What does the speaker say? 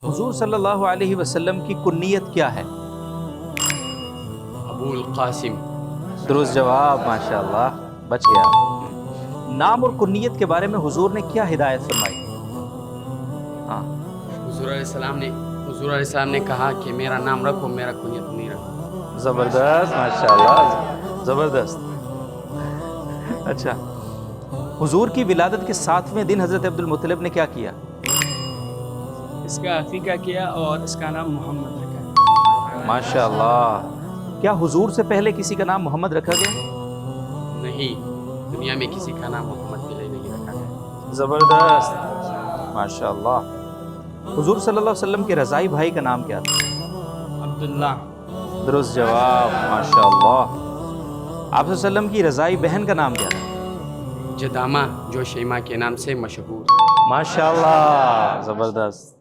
हुजूर सल्लल्लाहु अलैहि वसल्लम की कुन्नियत क्या है? अबुल कासिम। दुरुस्त जवाब, माशाअल्लाह, बच गया आप। नाम और कुन्नियत के बारे में हुजूर ने क्या हिदायत फरमाई? हाँ, हुजूर अलैहिस्सलाम ने कहा कि मेरा नाम रखो, मेरा कुनियत नहीं रखो। ज़बरदस्त, माशाअल्लाह, ज़बरदस्त। अच्छा, हुजूर की विलादत के 7वें दिन हज़रत अब्दुल मुत्तलिब ने क्या किया? इसका अकीका किया और इसका नाम मोहम्मद रखा। माशाअल्लाह। क्या हुजूर से पहले किसी का नाम मोहम्मद रखा गया? नहीं, दुनिया में किसी का नाम मोहम्मद पहले नहीं रखा गया। ज़बरदस्त, माशाअल्लाह। हुजूर सल्लल्लाहु अलैहि वसल्लम के रज़ाई भाई का नाम क्या था? अब्दुल्ला। दुरुस्त जवाब, माशाअल्लाह। आप वसल्लम की रज़ाई बहन का नाम क्या था? जदामा, जो शैमा के नाम से मशहूर। माशाअल्लाह, ज़बरदस्त।